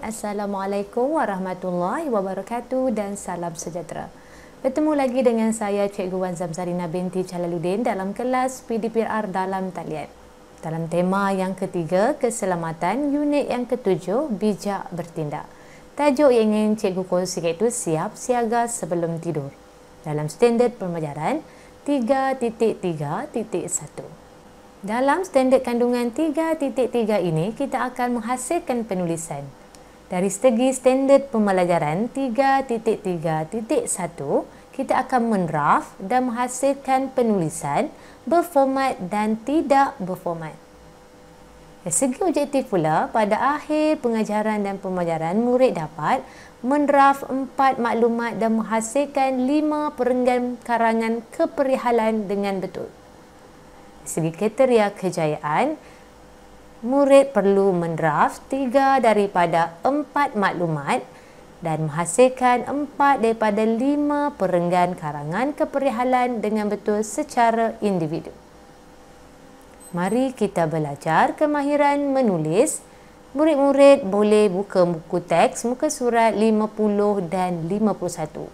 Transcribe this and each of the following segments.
Assalamualaikum warahmatullahi wabarakatuh dan salam sejahtera. Bertemu lagi dengan saya Cikgu Wan Zamzarina binti Jalaluddin dalam kelas PDPR dalam talian. Dalam tema yang ketiga, keselamatan, unit yang ketujuh, bijak bertindak. Tajuk yang ingin Cikgu kongsikan itu siap siaga sebelum tidur. Dalam standard pembelajaran 3.3.1. Dalam standard kandungan 3.3 ini, kita akan menghasilkan penulisan. Dari segi standard pembelajaran 3.3.1, kita akan mendraft dan menghasilkan penulisan berformat dan tidak berformat. Dari segi objektif pula, pada akhir pengajaran dan pembelajaran, murid dapat mendraft 4 maklumat dan menghasilkan 5 perenggan karangan keperihalan dengan betul. Dari segi kriteria kejayaan, murid perlu mendraft 3 daripada 4 maklumat dan menghasilkan 4 daripada 5 perenggan karangan keperihalan dengan betul secara individu. Mari kita belajar kemahiran menulis. Murid-murid boleh buka buku teks muka surat 50 dan 51.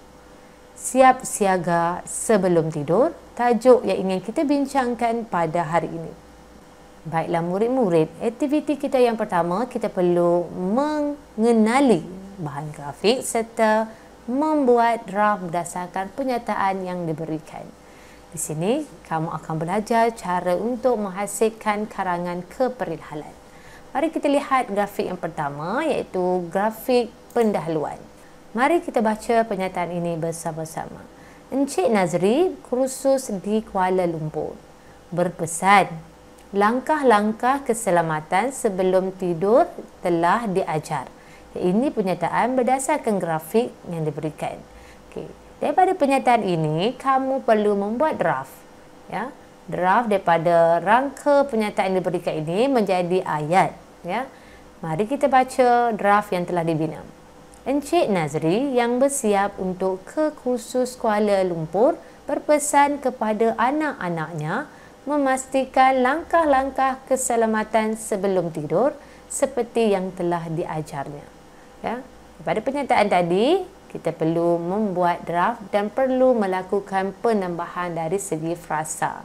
Siap siaga sebelum tidur, tajuk yang ingin kita bincangkan pada hari ini. Baiklah murid-murid, aktiviti kita yang pertama, kita perlu mengenali bahan grafik serta membuat draft berdasarkan penyataan yang diberikan. Di sini, kamu akan belajar cara untuk menghasilkan karangan keperihalan. Mari kita lihat grafik yang pertama, iaitu grafik pendahuluan. Mari kita baca pernyataan ini bersama-sama. Encik Nazri kursus di Kuala Lumpur berpesan, langkah-langkah keselamatan sebelum tidur telah diajar. Ini pernyataan berdasarkan grafik yang diberikan. Okey. Daripada pernyataan ini, kamu perlu membuat draft. Ya. Draft daripada rangka pernyataan yang diberikan ini menjadi ayat. Ya. Mari kita baca draft yang telah dibina. Encik Nazri yang bersiap untuk ke kursus Kuala Lumpur berpesan kepada anak-anaknya memastikan langkah-langkah keselamatan sebelum tidur seperti yang telah diajarnya. Ya. Pada pernyataan tadi, kita perlu membuat draft dan perlu melakukan penambahan dari segi frasa.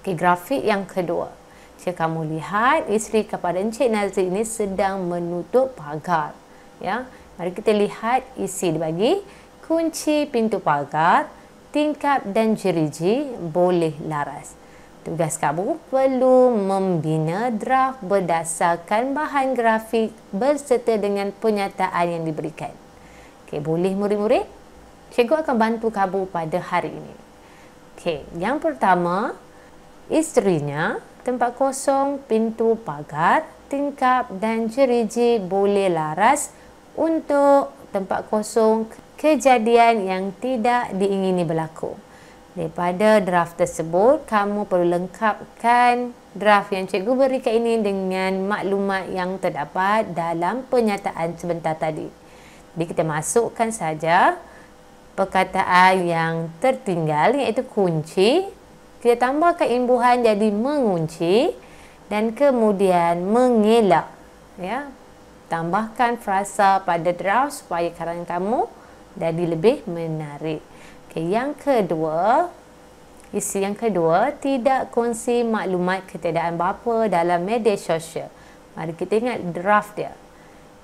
Okay, grafik yang kedua. Jika kamu lihat, isteri kepada Encik Nazri ini sedang menutup pagar. Ya. Mari kita lihat isi dibagi. Kunci pintu pagar, tingkap dan jeriji boleh laras. Tugas kamu perlu membina draft berdasarkan bahan grafik berserta dengan pernyataan yang diberikan. Okey, boleh murid-murid? Cikgu akan bantu kamu pada hari ini. Okey, yang pertama, isterinya, tempat kosong, pintu pagar, tingkap dan jeriji boleh laras untuk tempat kosong kejadian yang tidak diingini berlaku. Daripada draft tersebut, kamu perlu lengkapkan draft yang cikgu berikan ini dengan maklumat yang terdapat dalam pernyataan sebentar tadi. Jadi kita masukkan saja perkataan yang tertinggal iaitu kunci. Kita tambahkan imbuhan jadi mengunci dan kemudian mengelak. Ya. Tambahkan frasa pada draft supaya karangan kamu jadi lebih menarik. Okay, yang kedua, isi yang kedua, tidak kongsi maklumat ketiadaan bapa dalam media sosial. Mari kita ingat draft dia.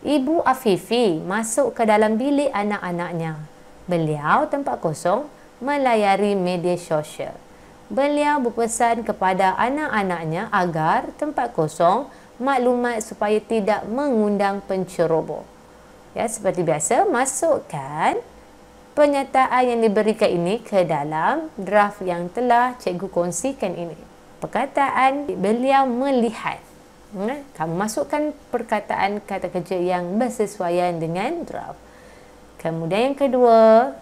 Ibu Afifi masuk ke dalam bilik anak-anaknya. Beliau tempat kosong melayari media sosial. Beliau berpesan kepada anak-anaknya agar tempat kosong maklumat supaya tidak mengundang penceroboh. Ya, seperti biasa, masukkan pernyataan yang diberikan ini ke dalam draft yang telah cikgu kongsikan ini. Perkataan beliau melihat. Kamu masukkan perkataan kata kerja yang bersesuaian dengan draft. Kemudian yang kedua,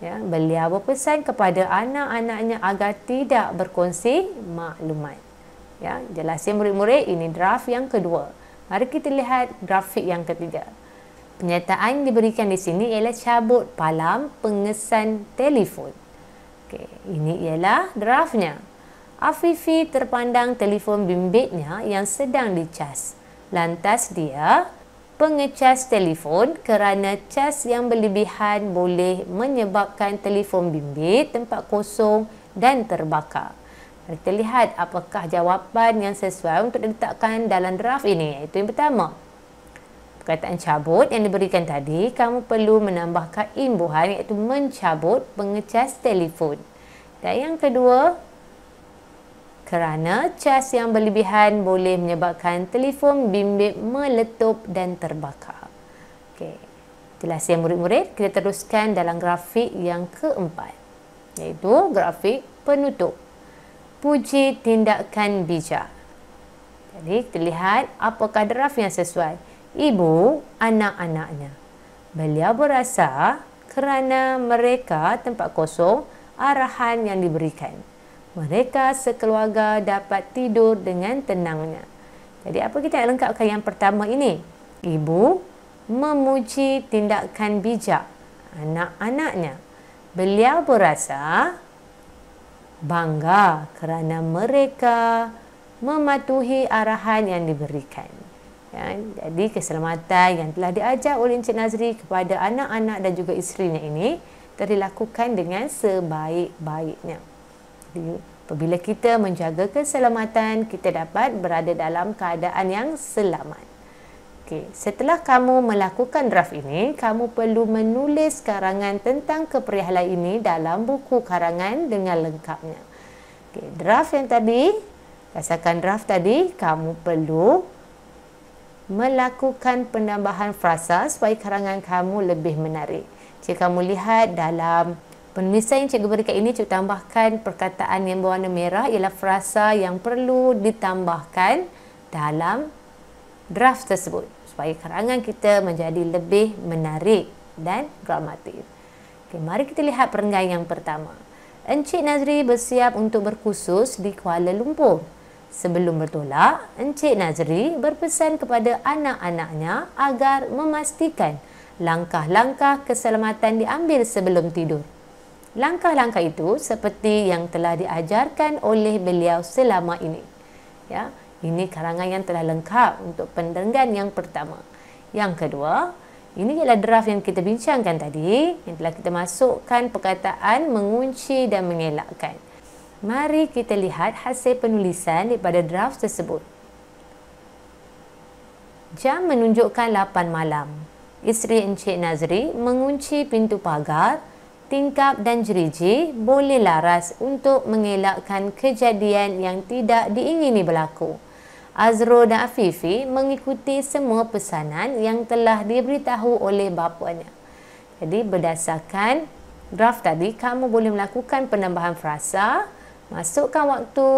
ya, beliau berpesan kepada anak-anaknya agar tidak berkongsi maklumat. Ya, jelas ya murid-murid, ini draft yang kedua. Mari kita lihat grafik yang ketiga. Pernyataan yang diberikan di sini ialah cabut palang pengesan telefon. Okey, ini ialah draftnya. Afifi terpandang telefon bimbitnya yang sedang dicas. Lantas dia pengecas telefon kerana cas yang berlebihan boleh menyebabkan telefon bimbit, tempat kosong dan terbakar. Mari kita lihat apakah jawapan yang sesuai untuk diletakkan dalam draft ini. Iaitu yang pertama, perkataan cabut yang diberikan tadi, kamu perlu menambahkan imbuhan iaitu mencabut pengecas telefon. Dan yang kedua, kerana cas yang berlebihan boleh menyebabkan telefon bimbit meletup dan terbakar. Okey. Itulah siang murid-murid. Kita teruskan dalam grafik yang keempat, iaitu grafik penutup. Puji tindakan bijak. Jadi kita lihat apakah draft yang sesuai. Ibu anak-anaknya. Beliau berasa kerana mereka tempat kosong arahan yang diberikan. Mereka sekeluarga dapat tidur dengan tenangnya. Jadi apa kita nak lengkapkan yang pertama ini? Ibu memuji tindakan bijak anak-anaknya. Beliau berasa bangga kerana mereka mematuhi arahan yang diberikan. Ya, jadi keselamatan yang telah diajar oleh Encik Nazri kepada anak-anak dan juga isterinya ini telah dilakukan dengan sebaik-baiknya. Jadi, apabila kita menjaga keselamatan, kita dapat berada dalam keadaan yang selamat. Okey, setelah kamu melakukan draft ini, kamu perlu menulis karangan tentang keperihalan ini dalam buku karangan dengan lengkapnya. Okey, draft yang tadi, berdasarkan draft tadi, kamu perlu melakukan penambahan frasa supaya karangan kamu lebih menarik. Jika kamu lihat dalam penulisan yang cikgu berikan ini, cikgu tambahkan perkataan yang berwarna merah ialah frasa yang perlu ditambahkan dalam draft tersebut supaya karangan kita menjadi lebih menarik dan dramatik. Okay, mari kita lihat perenggan yang pertama. Encik Nazri bersiap untuk berkursus di Kuala Lumpur. Sebelum bertolak, Encik Nazri berpesan kepada anak-anaknya agar memastikan langkah-langkah keselamatan diambil sebelum tidur. Langkah-langkah itu seperti yang telah diajarkan oleh beliau selama ini. Ya, ini karangan yang telah lengkap untuk perenggan yang pertama. Yang kedua, ini ialah draft yang kita bincangkan tadi, yang telah kita masukkan perkataan mengunci dan mengelakkan. Mari kita lihat hasil penulisan daripada draft tersebut. Jam menunjukkan 8 malam. Isteri Encik Nazri mengunci pintu pagar. Tingkap dan jeriji boleh laras untuk mengelakkan kejadian yang tidak diingini berlaku. Azro dan Afifi mengikuti semua pesanan yang telah diberitahu oleh bapanya. Jadi berdasarkan draft tadi, kamu boleh melakukan penambahan frasa, masukkan waktu,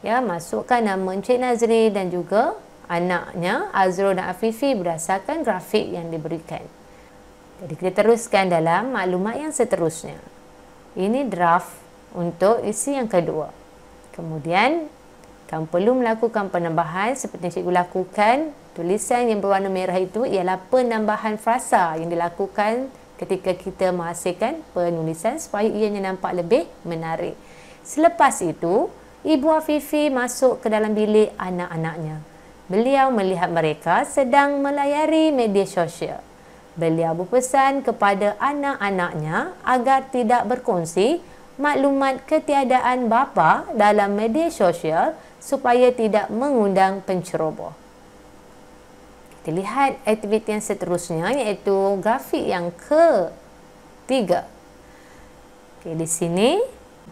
ya, masukkan nama Encik Nazri dan juga anaknya Azro dan Afifi berdasarkan grafik yang diberikan. Jadi kita teruskan dalam maklumat yang seterusnya. Ini draft untuk isi yang kedua. Kemudian, kamu perlu melakukan penambahan seperti yang cikgu lakukan. Tulisan yang berwarna merah itu ialah penambahan frasa yang dilakukan ketika kita menghasilkan penulisan supaya ianya nampak lebih menarik. Selepas itu, Ibu Afifi masuk ke dalam bilik anak-anaknya. Beliau melihat mereka sedang melayari media sosial. Beliau berpesan kepada anak-anaknya agar tidak berkongsi maklumat ketiadaan bapa dalam media sosial supaya tidak mengundang penceroboh. Kita lihat aktiviti yang seterusnya iaitu grafik yang ketiga. Okay, di sini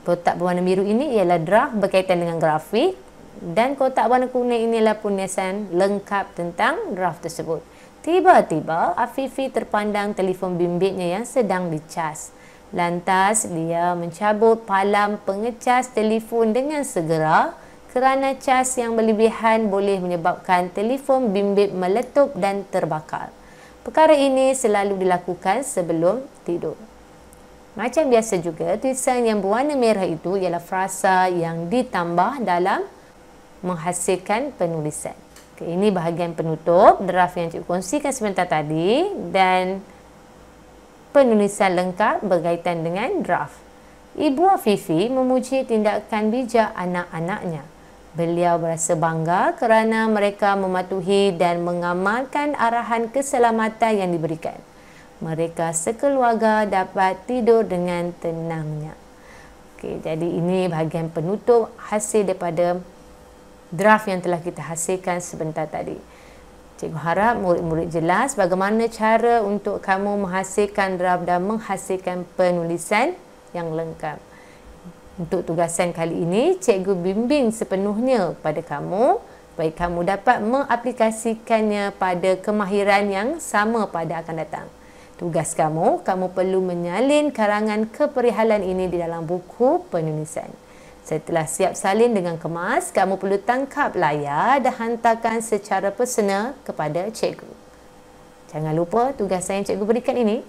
kotak berwarna biru ini ialah draft berkaitan dengan grafik dan kotak warna kuning inilah penulisan lengkap tentang draft tersebut. Tiba-tiba, Afifi terpandang telefon bimbitnya yang sedang dicas. Lantas, dia mencabut palang pengecas telefon dengan segera kerana cas yang berlebihan boleh menyebabkan telefon bimbit meletup dan terbakar. Perkara ini selalu dilakukan sebelum tidur. Macam biasa juga, tulisan yang berwarna merah itu ialah frasa yang ditambah dalam menghasilkan penulisan. Ini bahagian penutup draft yang cikgu kongsikan sebentar tadi dan penulisan lengkap berkaitan dengan draft. Ibu Afifi memuji tindakan bijak anak-anaknya. Beliau berasa bangga kerana mereka mematuhi dan mengamalkan arahan keselamatan yang diberikan. Mereka sekeluarga dapat tidur dengan tenangnya. Okey, jadi ini bahagian penutup hasil daripada draft yang telah kita hasilkan sebentar tadi. Cikgu harap murid-murid jelas bagaimana cara untuk kamu menghasilkan draft dan menghasilkan penulisan yang lengkap. Untuk tugasan kali ini, cikgu bimbing sepenuhnya pada kamu supaya kamu dapat mengaplikasikannya pada kemahiran yang sama pada akan datang. Tugas kamu perlu menyalin karangan keperihalan ini di dalam buku penulisan. Setelah siap salin dengan kemas, kamu perlu tangkap layar dan hantarkan secara personal kepada cikgu. Jangan lupa tugasan yang cikgu berikan ini,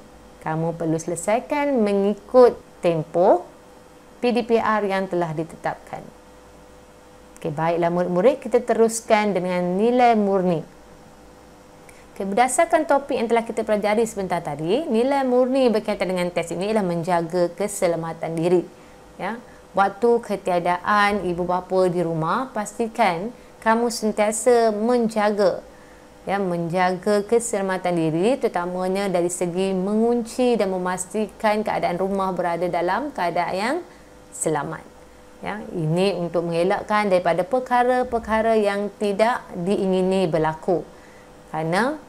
kamu perlu selesaikan mengikut tempoh PDPR yang telah ditetapkan. Okey, baiklah murid-murid, kita teruskan dengan nilai murni. Okay, berdasarkan topik yang telah kita pelajari sebentar tadi, nilai murni berkaitan dengan test ini ialah menjaga keselamatan diri. Ya, waktu ketiadaan ibu bapa di rumah, pastikan kamu sentiasa menjaga keselamatan diri, terutamanya dari segi mengunci dan memastikan keadaan rumah berada dalam keadaan yang selamat. Ya, ini untuk mengelakkan daripada perkara-perkara yang tidak diingini berlaku. Kerana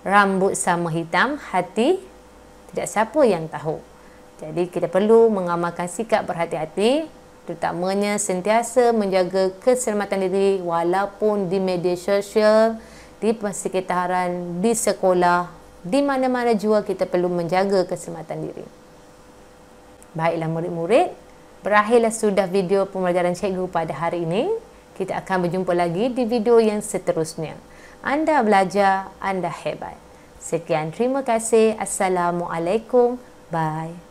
rambut sama hitam, hati tidak siapa yang tahu. Jadi kita perlu mengamalkan sikap berhati-hati, terutamanya sentiasa menjaga keselamatan diri walaupun di media sosial, di persekitaran, di sekolah, di mana-mana juga kita perlu menjaga keselamatan diri. Baiklah murid-murid, berakhirlah sudah video pembelajaran cikgu pada hari ini. Kita akan berjumpa lagi di video yang seterusnya. Anda belajar, anda hebat. Sekian, terima kasih. Assalamualaikum. Bye.